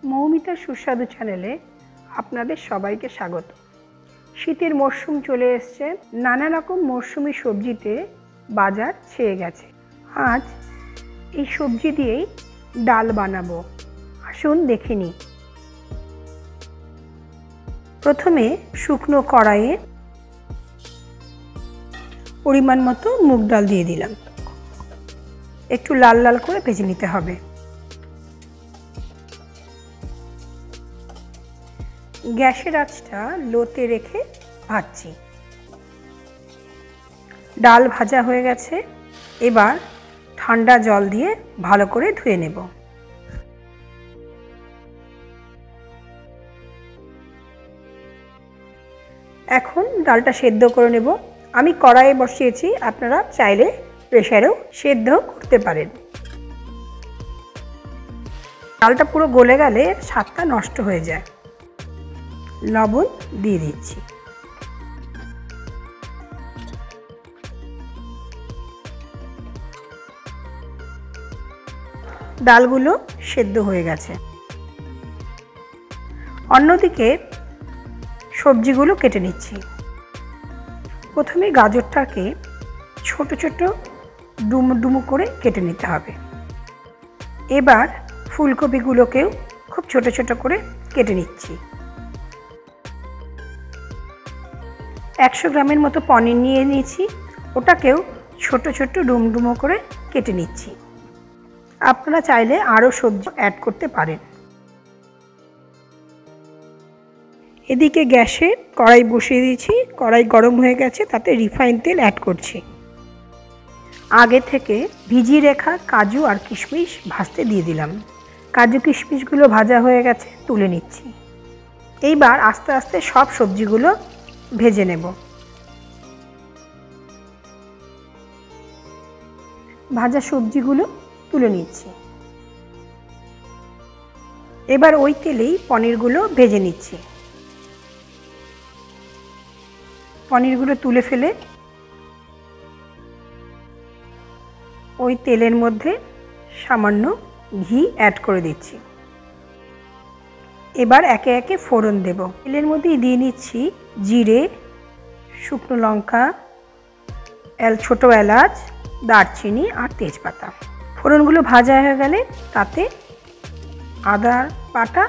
মৌমিতার সুস্বাদু চ্যানেলে আপনাদের সবাইকে স্বাগত। শীতের মরশুম চলে এসছে, নানা রকম মরশুমি সবজিতে বাজার ছেয়ে গেছে। আজ এই সবজি দিয়েই ডাল বানাবো, আসুন দেখে নিই। প্রথমে শুকনো কড়াইয়ে পরিমাণ মতো মুগ ডাল দিয়ে দিলাম। একটু লাল লাল করে ভেজে নিতে হবে। গ্যাসের আঁচটা লোতে রেখে ভাজছি। ডাল ভাজা হয়ে গেছে, এবার ঠান্ডা জল দিয়ে ভালো করে ধুয়ে নেব। এখন ডালটা সেদ্ধ করে নেব। আমি কড়াইয়ে বসিয়েছি, আপনারা চাইলে প্রেসারেও সেদ্ধ করতে পারেন। ডালটা পুরো গলে গেলে স্বাদটা নষ্ট হয়ে যায়। লবণ দিয়ে দিচ্ছি। ডালগুলো সেদ্ধ হয়ে গেছে। অন্যদিকে সবজিগুলো কেটে নিচ্ছি। প্রথমে গাজরটাকে ছোট ছোট ডুমো ডুমো করে কেটে নিতে হবে। এবার ফুলকপিগুলোকেও খুব ছোট ছোট করে কেটে নিচ্ছি। 100 গ্রামের মতো পনির নিয়ে নিয়েছি, ওটাকেও ছোট ছোট ডুমডুমো করে কেটে নিচ্ছি। আপনারা চাইলে আরও সবজি অ্যাড করতে পারেন। এদিকে গ্যাসে কড়াই বসিয়ে দিয়েছি, কড়াই গরম হয়ে গেছে, তাতে রিফাইন তেল অ্যাড করছি। আগে থেকে ভিজিয়ে রাখা কাজু আর কিশমিশ ভাজতে দিয়ে দিলাম। কাজু কিশমিশগুলো ভাজা হয়ে গেছে, তুলে নিচ্ছি। এইবার আস্তে আস্তে সব সবজিগুলো ভেজে নেব। ভাজা সবজিগুলো তুলে নিচ্ছি। এবার ওই তেলেই পনিরগুলো ভেজে নিচ্ছি। পনিরগুলো তুলে ফেলে ওই তেলের মধ্যে সামান্য ঘি অ্যাড করে দিচ্ছি। এবার একে একে ফোড়ন দেব। তেলের মধ্যেই দিয়ে নিচ্ছি জিরে, শুকনো লঙ্কা, ছোটো এলাচ, দারচিনি আর তেজপাতা। ফোড়নগুলো ভাজা হয়ে গেলে তাতে আদা বাটা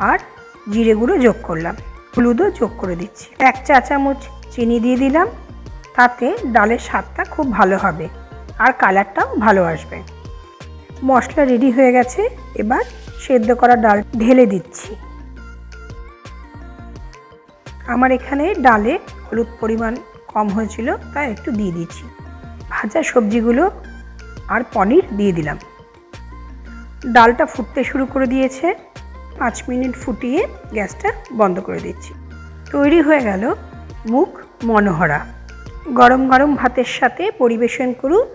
আর জিরে গুঁড়ো যোগ করলাম। হলুদও যোগ করে দিচ্ছি। 1 চা চামচ চিনি দিয়ে দিলাম, তাতে ডালের স্বাদটা খুব ভালো হবে আর কালারটাও ভালো আসবে। মশলা রেডি হয়ে গেছে, এবার সেদ্ধ করা ডাল ঢেলে দিচ্ছি। আমার এখানে ডালে হলুদ পরিমাণ কম হয়েছিল, তাই একটু দিয়ে দিচ্ছি। ভাজা সবজিগুলো আর পনির দিয়ে দিলাম। ডালটা ফুটতে শুরু করে দিয়েছে। 5 মিনিট ফুটিয়ে গ্যাসটা বন্ধ করে দিচ্ছি। তৈরি হয়ে গেল মুগ মনোহরা। গরম গরম ভাতের সাথে পরিবেশন করুন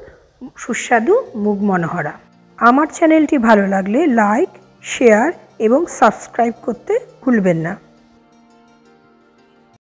সুস্বাদু মুগ মনোহরা। আমার চ্যানেলটি ভালো লাগলে লাইক, শেয়ার এবং সাবস্ক্রাইব করতে ভুলবেন না।